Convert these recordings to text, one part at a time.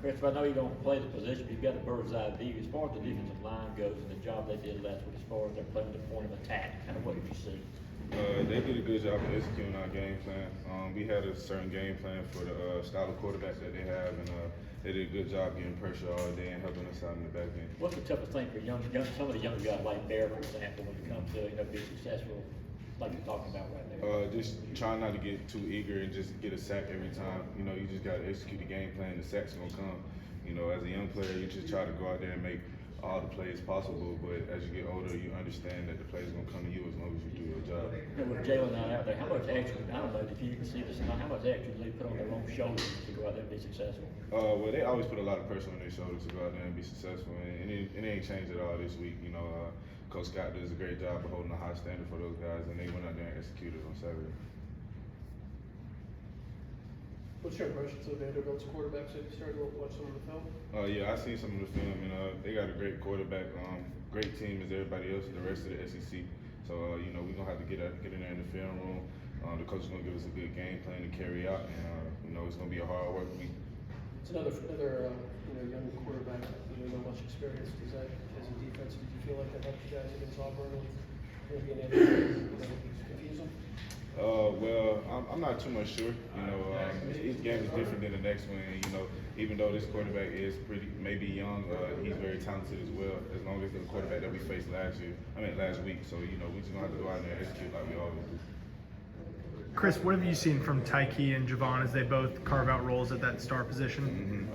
Chris, I know you don't play the position, but you've got a bird's eye view. As far as the defensive line goes and the job they did last week, as far as they're playing the point of attack, kind of what did you see? They did a good job of executing our game plan. We had a certain game plan for the style of quarterback that they have, and they did a good job getting pressure all day and helping us out in the back end. What's the toughest thing for some of the younger guys like Bear, for example, when it comes to being successful, like you're talking about right there? Just trying not to get too eager and just get a sack every time. You just got to execute the game plan. The sack's gonna come. As a young player, you just try to go out there and make all the plays possible, but as you get older, you understand that the plays are going to come to you as long as you do your job. And with Jalen out there, how much extra, I don't know if you can see this, how much extra do they put on their own shoulders to go out there and be successful? Well, they always put a lot of pressure on their shoulders to go out there and be successful, and it ain't changed at all this week. Coach Scott does a great job of holding a high standard for those guys, and they went out there and executed on Saturday. What's your impression of Vanderbilt's quarterbacks? Have you started to watch some of the film? Yeah, I've seen some of the film, and they got a great quarterback. Great team as everybody else, the rest of the SEC. So, we're going to have to get in there in the film room. The coach is going to give us a good game plan to carry out, and, it's going to be a hard work week. It's another young quarterback, not much experience. Does that, as a defense, did you feel like that helped you guys against Auburn with being able to confuse them? Well, I'm not too much sure. Each game is different than the next one. Even though this quarterback is maybe young, he's very talented as well. As long as the quarterback that we faced last week. So we just gonna have to go out there and execute like we always do. Chris, what have you seen from Tyke and Javon as they both carve out roles at that star position?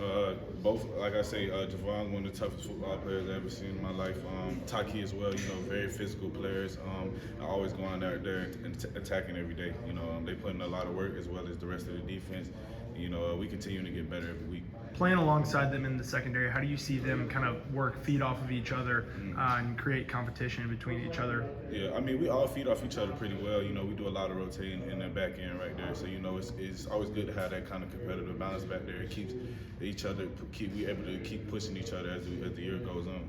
Both, like I say, Javon's one of the toughest football players I've ever seen in my life. Tyke as well, very physical players. Always going out there and attacking every day. They put in a lot of work as well as the rest of the defense. We continue to get better every week. Playing alongside them in the secondary, how do you see them kind of feed off of each other and create competition between each other? Yeah, we all feed off each other pretty well. We do a lot of rotating in the back end right there. So, it's always good to have that kind of competitive balance back there. It keeps we able to keep pushing each other as the year goes on.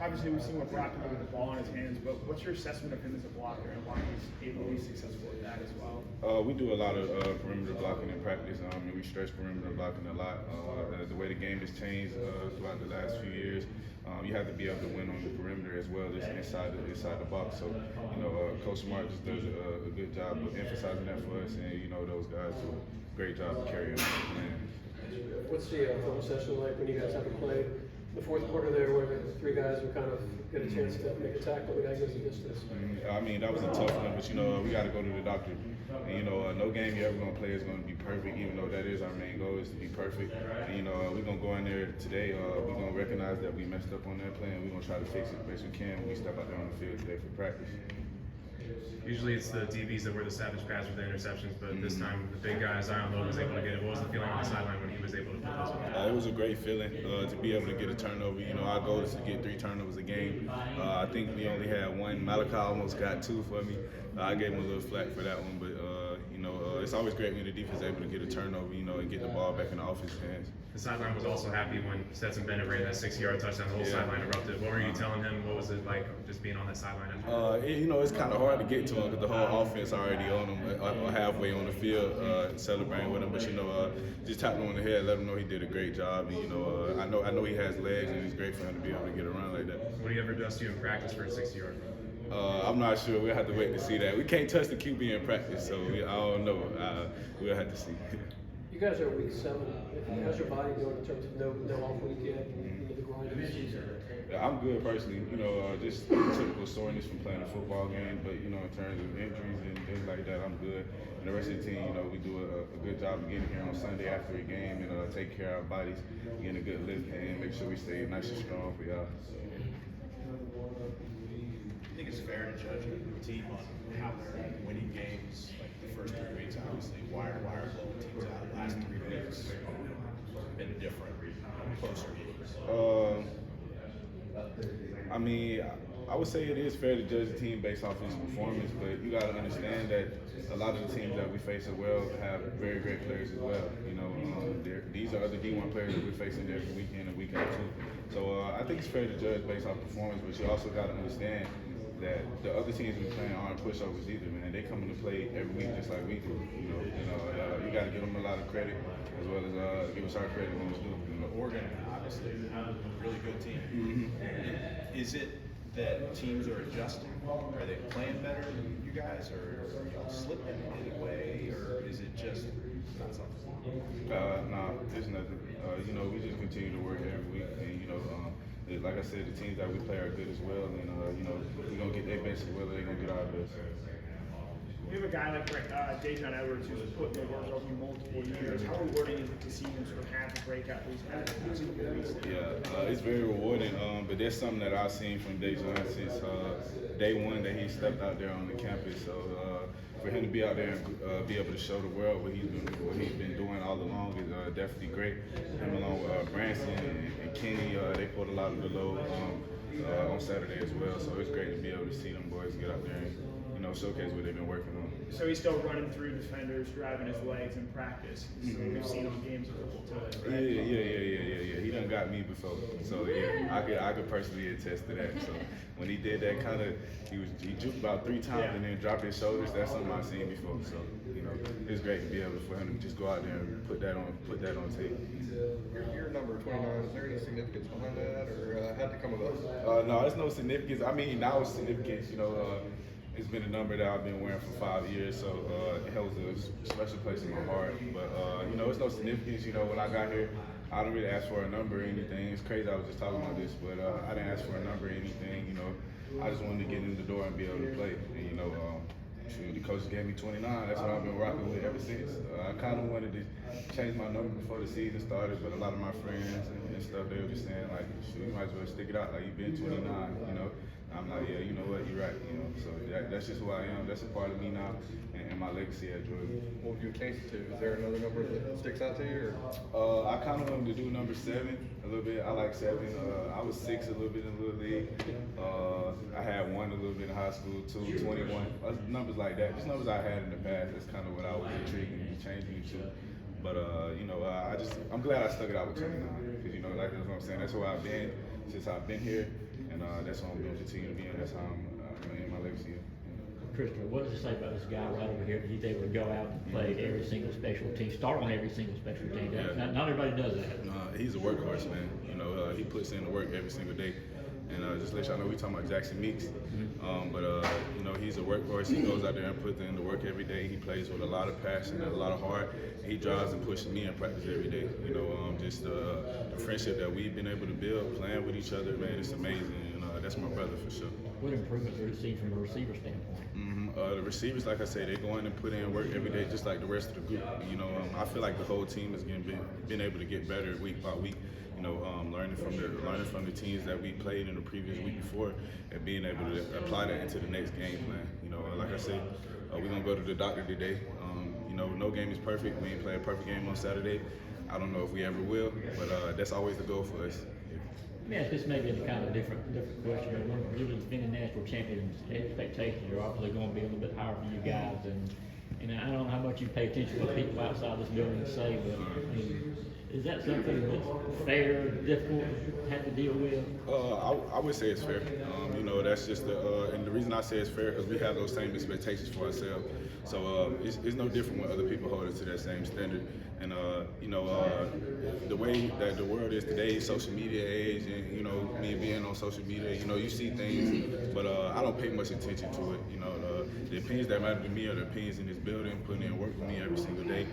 Obviously, we've seen what Brock can do with the ball in his hands, but what's your assessment of him as a blocker and why he's able to be successful at that as well? We do a lot of perimeter blocking in practice. We stretch perimeter blocking a lot. The way the game has changed throughout the last few years, you have to be able to win on the perimeter as well as inside the box. So, Coach Smart just does a good job of emphasizing that for us, and those guys do a great job of carrying on the plan. What's the film session like when you guys have to play? The fourth quarter there, where the three guys would kind of get a chance to make a tackle, the guy goes the distance. That was a tough one, but we got to go to the doctor. And, no game you're ever going to play is going to be perfect, even though that is our main goal, is to be perfect. And, we're going to go in there today. We're going to recognize that we messed up on that play, and we're going to try to fix it the best we can when we step out there on the field today for practice. Usually it's the DBs that were the savage pass with the interceptions, but this time the big guy, Zion Lowe, was able to get it. What was the feeling on the sideline when he was able to put those one? It was a great feeling to be able to get a turnover. Our goal is to get 3 turnovers a game. I think we only had 1. Malachi almost got 2 for me. I gave him a little flack for that one, but it's always great when the defense is able to get a turnover, and get the ball back in the offense's hands. The sideline was also happy when Stetson Bennett ran that 60-yard touchdown. The whole sideline erupted. What were you telling him? What was it like just being on that sideline? It's kind of hard to get to him because the whole offense already on him, or halfway on the field, celebrating with him. But just tapping him on the head, let him know he did a great job. And, I know he has legs, and it's great for him to be able to get around like that. What do you ever adjust to in practice for a 60-yard run? I'm not sure. We'll have to wait to see that. We can't touch the QB in practice, so I don't know. We'll have to see. You guys are week 7. How's your body doing in terms of no off weekend, the grind of the season? Yeah, I'm good personally. Just typical soreness from playing a football game, but in terms of injuries and things like that, I'm good. And the rest of the team, we do a good job of getting here on Sunday after a game and take care of our bodies, getting a good lift and make sure we stay nice and strong for y'all. I think it's fair to judge a team on how they're winning games, like the first 3 weeks, obviously, wire blowing teams out. The last 3 weeks been different, closer games. I would say it is fair to judge a team based off its performance, but you got to understand that a lot of the teams that we face as well have very great players as well. These are other D1 players that we're facing every weekend and week out too. So I think it's fair to judge based off performance, but you also got to understand that the other teams we playing aren't pushovers either, man. They come into play every week just like we do. You got to give them a lot of credit as well as give us our credit when it's due. Oregon, obviously, a really good team. Is it that teams are adjusting? Are they playing better than you guys, or are y'all slipping in any way, or is it just not something? Nah, there's nothing. We just continue to work every week, and like I said, the teams that we play are good as well, and we're gonna get their best as well as they're gonna get our best. You have a guy like Dayton Edwards who's put in the work over multiple years. How rewarding is it to see him sort of have a breakout these past couple weeks? Yeah, it's very rewarding. But that's something that I've seen from Dayton since day one that he stepped out there on the campus. So for him to be out there and be able to show the world what he's been doing all along is definitely great. Him along with Branson and Kenny, they put a lot of the load on Saturday as well. So it's great to be able to see them boys get out there and showcase what they've been working on. So he's still running through defenders, driving his legs in practice. So we've seen on games a couple times, right? Yeah. He done got me before, so yeah, I could personally attest to that. So when he did that he juked about 3 times and then dropped his shoulders. That's something I've seen before. So it's great to be able for him to just go out there and put that on tape. Your number 29, is there any significance behind that, or how'd it come about? No, there's no significance. I mean, now it's significant. It's been a number that I've been wearing for 5 years, so it holds a special place in my heart. But it's no significance. When I got here, I didn't really ask for a number or anything. It's crazy. I was just talking about this, but I didn't ask for a number or anything. I just wanted to get in the door and be able to play. And, the coach gave me 29. That's what I've been rocking with ever since. I kind of wanted to change my number before the season started, but a lot of my friends and stuff, they were just saying like, shoot, you might as well stick it out. Like, you've been 29. I'm like, yeah, you know what, you're right. So that's just who I am. That's a part of me now, and my legacy at Georgia. What would you change it to? Is there another number that sticks out to you? Or? I kind of wanted to do number 7 a little bit. I like 7. I was 6 a little bit in the little league. I had 1 a little bit in high school, 2, 21. Numbers like that. Just numbers I had in the past. That's kind of what I was intrigued and changing it to. But I'm glad I stuck it out with 29 because like that's what I'm saying. That's who I've been since I've been here, and that's what I'm going to continue to be, and that's how I'm going to end my legacy. Christopher, what does it say about this guy right over here that he's able to go out and play every single special team, start on every single special team? Yeah. Not everybody does that. He's a workhorse, man. He puts in the work every single day. And just to let y'all know, we talking about Jackson Meeks. He's a workhorse. He goes out there and puts in the work every day. He plays with a lot of passion and a lot of heart. He drives and pushes me in practice every day. Just the friendship that we've been able to build, playing with each other, man, it's amazing. And that's my brother for sure. What improvements are you seeing from a receiver standpoint? The receivers, like I said, they go in and put in work every day, just like the rest of the group. I feel like the whole team has been able to get better week by week. Learning from the teams that we played in the previous week before, and being able to apply that into the next game plan. Like I said, we're gonna go to the doctor today. No game is perfect. We ain't play a perfect game on Saturday. I don't know if we ever will, but that's always the goal for us. Let me ask this maybe in a kind of different question. When you're the defending national champions, expectations are obviously going to be a little bit higher for you guys, and I don't know how much you pay attention to what people outside this building say, but is that something that's fair, difficult, have to deal with? I would say it's fair. That's just and the reason I say it's fair because we have those same expectations for ourselves. So it's no different when other people hold us to that same standard. And the way that the world is today, social media age, and me being on social media, you see things, but I don't pay much attention to it. The opinions that matter to me are the opinions in this building, putting in work with me every single day.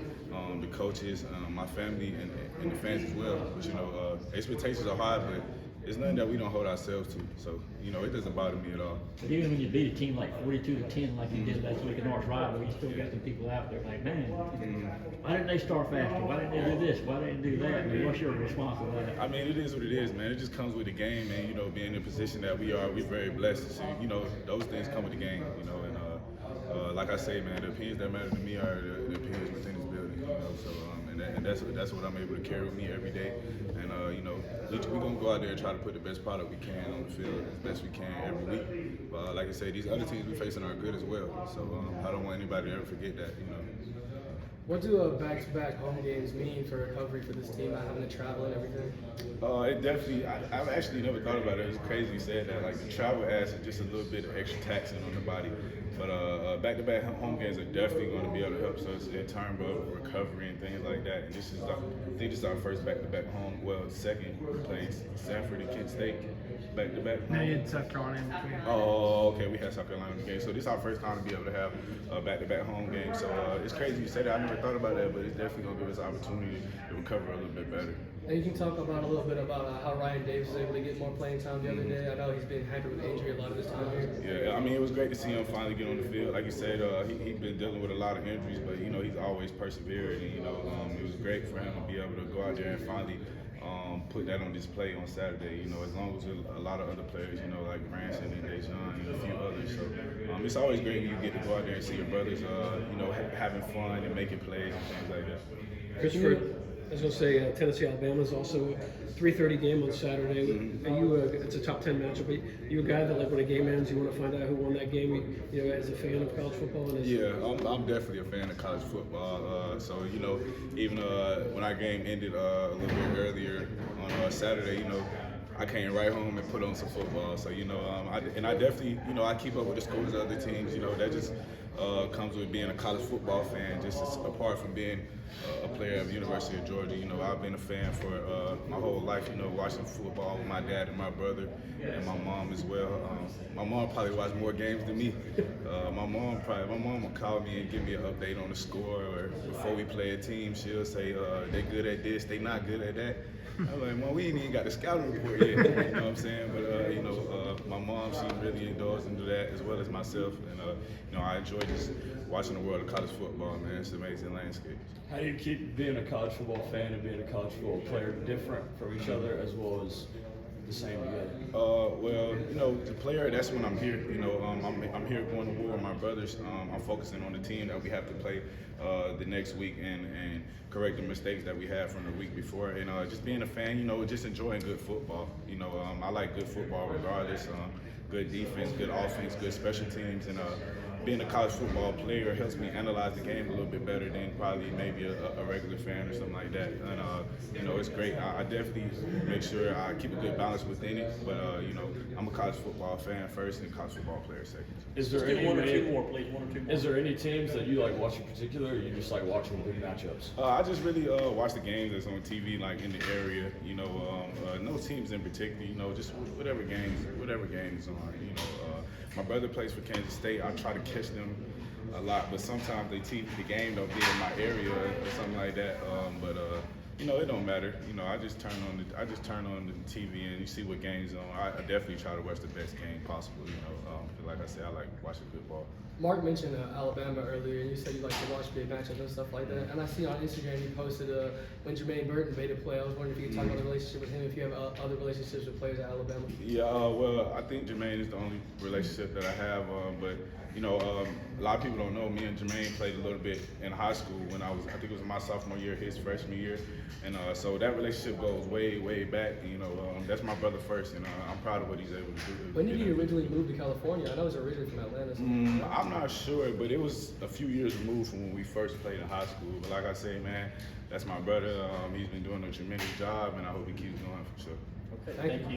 The coaches, my family, and the fans as well. But expectations are high, but it's nothing that we don't hold ourselves to. So it doesn't bother me at all. But even when you beat a team like 42-10, like you did last week in North Rival, you still got some people out there like, man, why didn't they start faster? Why didn't they do this? Why didn't they do that? I mean, what's your response to that? I mean, it is what it is, man. It just comes with the game, and being in the position that we are, we're very blessed. So, those things come with the game, and like I say, man, the opinions that matter to me are the opinions within this building, So, and that's what I'm able to carry with me every day. And we're gonna go out there and try to put the best product we can on the field as best we can every week. But like I say, these other teams we facing are good as well. So I don't want anybody to ever forget that. What do back-to-back home games mean for recovery for this team, not having to travel and everything? It definitely. I've actually never thought about it. It's crazy you said that. Like the travel adds just a little bit of extra taxing on the body. But back-to-back home games are definitely going to be able to help us in terms of recovery and things like that. And this is, I think, this is our first back-to-back home. Well, second. We played Sanford and Kent State back-to-back. Now you had South Carolina in between. Oh, okay. We had South Carolina game, so this is our first time to be able to have a back-to-back home game. So it's crazy you say that. I never thought about that, but it's definitely gonna give us an opportunity to recover a little bit better. And you can talk about a little bit about how Ryan Davis was able to get more playing time the other day. I know he's been hampered with injury a lot of his time here. Yeah, I mean, it was great to see him finally get on the field. Like you said, he's been dealing with a lot of injuries, but you know he's always persevered, and you know it was great for him to be able to go out there and finally put that on display on Saturday. You know, as long as a lot of other players, you know, like Branson and Dejan and a few others. So it's always great when you get to go out there and see your brothers, you know, having fun and making plays and things like that. Christopher, I was going to say Tennessee Alabama is also a 3:30 game on Saturday. Are you? It's a top 10 matchup. Are you a guy that, like, when a game ends, you want to find out who won that game? You know, as a fan of college football. And yeah, I'm definitely a fan of college football. So you know, even when our game ended a little bit earlier on Saturday, you know, I came right home and put on some football. So you know, I definitely, you know, I keep up with the scores of other teams. You know, that just comes with being a college football fan. Just apart from being a player of the University of Georgia, you know, I've been a fan for my whole life. You know, watching football with my dad and my brother and my mom as well. My mom probably watched more games than me. My mom would call me and give me an update on the score, or before we play a team, she'll say they good at this, they not good at that. I'm like, Mom, we ain't even got the scouting report yet. You know what I'm saying? But you know, my mom, she really indulged into that as well as myself, and you know, I enjoy just watching the world of college football. Man, it's an amazing landscape. How do you keep being a college football fan and being a college football player different from each other as well as the same together? Well, you know, the player, that's when I'm here. You know, I'm here going to war with my brothers. I'm focusing on the team that we have to play the next week and correct the mistakes that we had from the week before. And just being a fan, you know, just enjoying good football. You know, I like good football regardless. Good defense, good offense, good special teams, and being a college football player helps me analyze the game a little bit better than probably maybe a regular fan or something like that. And you know, it's great. I definitely make sure I keep a good balance within it. But you know, I'm a college football fan first and a college football player second. Is there any one or two more, please? One or two more. Is there any teams that you like watching in particular, or you just like watching big matchups? I just really watch the games that's on TV, like in the area. You know, no teams in particular. You know, just whatever games on. You know, my brother plays for Kansas State. I try to catch them a lot, but sometimes the game don't be in my area or something like that. But you know, it don't matter. You know, I just turn on the TV and you see what games on. I definitely try to watch the best game possible. You know, 'cause like I said, I like watching good ball. Mark mentioned Alabama earlier, and you said you like to watch big matchups and stuff like that. And I see on Instagram you posted when Jermaine Burton made a play. I was wondering if you could talk about the relationship with him, if you have other relationships with players at Alabama. Yeah, well, I think Jermaine is the only relationship that I have. But you know, a lot of people don't know me and Jermaine played a little bit in high school when I think it was my sophomore year, his freshman year, and so that relationship goes way, way back. You know, that's my brother first, and I'm proud of what he's able to do. When did he originally move to California? I know he was originally from Atlanta. So. I'm not sure, but it was a few years removed from when we first played in high school. But like I say, man, that's my brother. He's been doing a tremendous job, and I hope he keeps going for sure. Okay, thank you.